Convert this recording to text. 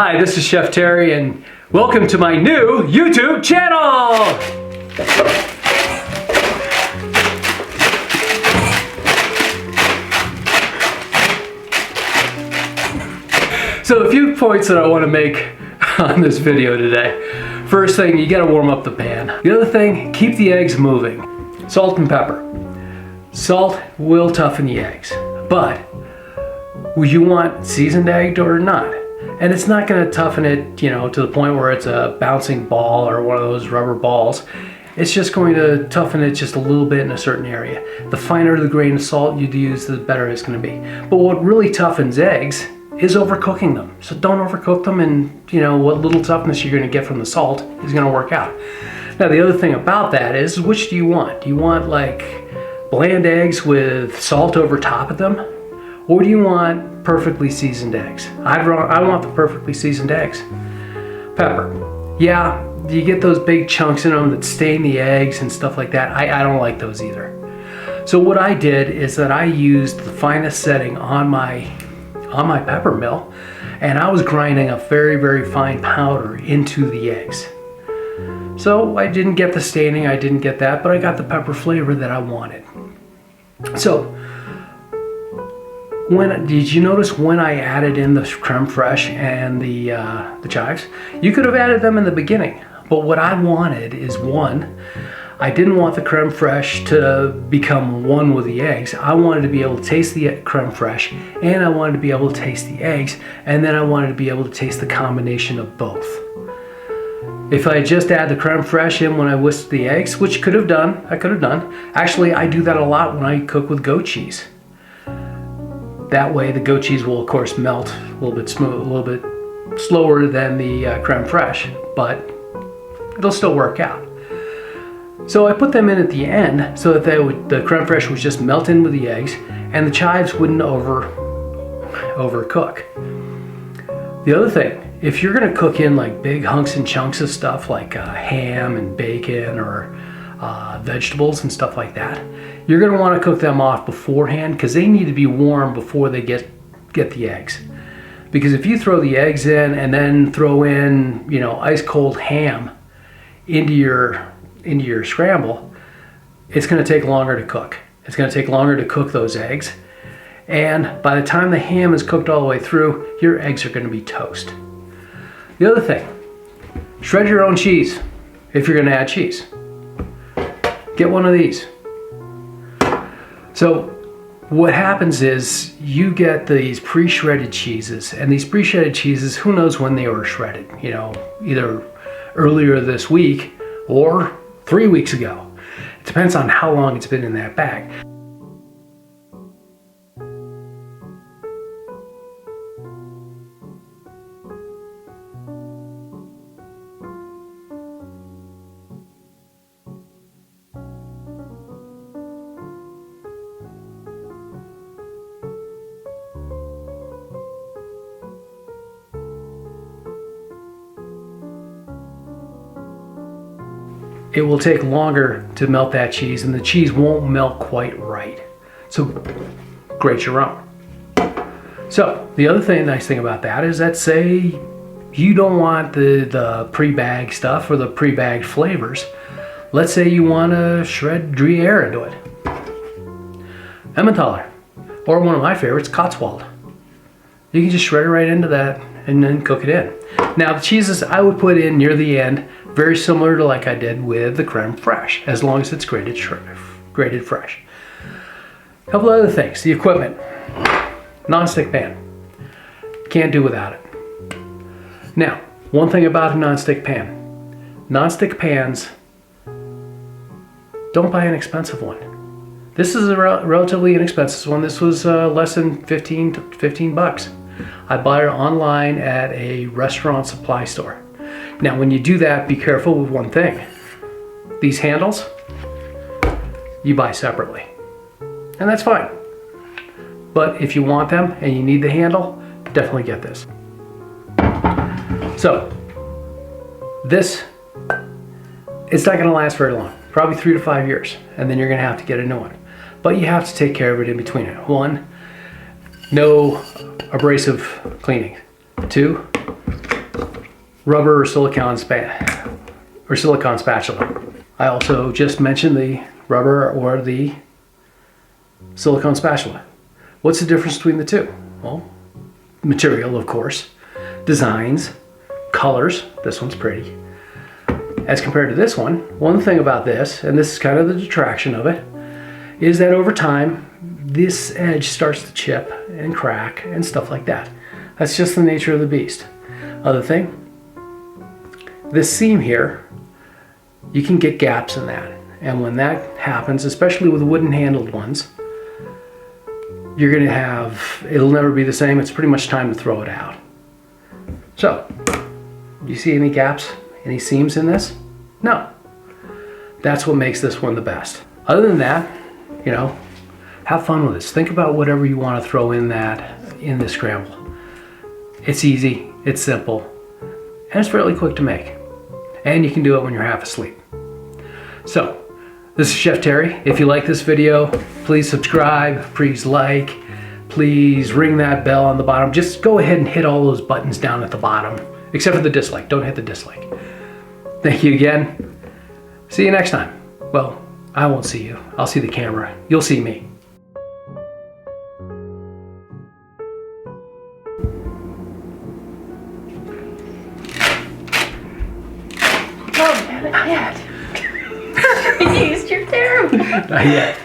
Hi, this is Chef Terry and welcome to my new YouTube channel! So a few points that I want to make on this video today. First thing, you gotta warm up the pan. The other thing, keep the eggs moving. Salt and pepper. Salt will toughen the eggs, but would you want seasoned egg or not? And it's not gonna toughen it, you know, to the point where it's a bouncing ball or one of those rubber balls. It's just going to toughen it just a little bit in a certain area. The finer the grain of salt you use, the better it's gonna be. But what really toughens eggs is overcooking them. So don't overcook them, and you know, what little toughness you're gonna get from the salt is gonna work out. Now the other thing about that is, which do you want? Do you want like bland eggs with salt over top of them? Or do you want perfectly seasoned eggs? I want the perfectly seasoned eggs. Pepper. Yeah, you get those big chunks in them that stain the eggs and stuff like that. I don't like those either. So what I did is that I used the finest setting on my pepper mill, and I was grinding a very, very fine powder into the eggs. So I didn't get the staining, I didn't get that, but I got the pepper flavor that I wanted. So, did you notice when I added in the Creme Fraiche and the chives? You could have added them in the beginning, but what I wanted is, one, I didn't want the Creme Fraiche to become one with the eggs. I wanted to be able to taste the Creme Fraiche, and I wanted to be able to taste the eggs, and then I wanted to be able to taste the combination of both. If I just add the Creme Fraiche in when I whisk the eggs, which I could have done. Actually, I do that a lot when I cook with goat cheese. That way the goat cheese will of course melt a little bit smooth, a little bit slower than the Creme Fraiche, but it'll still work out. So I put them in at the end so that the Creme Fraiche would just melt in with the eggs and the chives wouldn't overcook. The other thing, if you're gonna cook in like big hunks and chunks of stuff like ham and bacon or vegetables and stuff like that, you're gonna wanna cook them off beforehand because they need to be warm before they get the eggs. Because if you throw the eggs in and then throw in, you know, ice cold ham into your scramble, it's gonna take longer to cook. It's gonna take longer to cook those eggs. And by the time the ham is cooked all the way through, your eggs are gonna be toast. The other thing, shred your own cheese if you're gonna add cheese. Get one of these. So what happens is you get these pre-shredded cheeses, and these pre-shredded cheeses, who knows when they were shredded, you know, either earlier this week or 3 weeks ago. It depends on how long it's been in that bag. It will take longer to melt that cheese, and the cheese won't melt quite right. So grate your own. So the other nice thing about that is that, say you don't want the pre-bagged stuff or the pre-bagged flavors. Let's say you want to shred Gruyere into it. Emmentaler, or one of my favorites, Cotswold. You can just shred it right into that and then cook it in. Now the cheeses I would put in near the end, very similar to like I did with the Creme Fraiche, as long as it's grated fresh. A couple other things, the equipment. Non-stick pan. Can't do without it. Now, one thing about a non-stick pan. Non-stick pans, don't buy an expensive one. This is a relatively inexpensive one. This was less than 15 bucks. I bought it online at a restaurant supply store. Now when you do that, be careful with one thing. These handles, you buy separately. And that's fine. But if you want them and you need the handle, definitely get this. So, this, it's not gonna last very long. Probably 3 to 5 years. And then you're gonna have to get a new one. But you have to take care of it in between it. One, no abrasive cleaning. 2, rubber or silicone spatula. I also just mentioned the rubber or the silicone spatula. What's the difference between the two? Well, material, of course, designs, colors. This one's pretty. As compared to this one thing about this, and this is kind of the detraction of it, is that over time, this edge starts to chip and crack and stuff like that. That's just the nature of the beast. Other thing, this seam here, you can get gaps in that. And when that happens, especially with wooden handled ones, you're gonna have, it'll never be the same. It's pretty much time to throw it out. So, you see any gaps, any seams in this? No. That's what makes this one the best. Other than that, you know, have fun with this. Think about whatever you want to throw in this scramble. It's easy, it's simple, and it's fairly quick to make. And you can do it when you're half asleep. So, this is Chef Terry. If you like this video, please subscribe, please like, please ring that bell on the bottom. Just go ahead and hit all those buttons down at the bottom, except for the dislike. Don't hit the dislike. Thank you again. See you next time. Well, I won't see you. I'll see the camera. You'll see me. Oh, not yet. You used your camera. Not yet.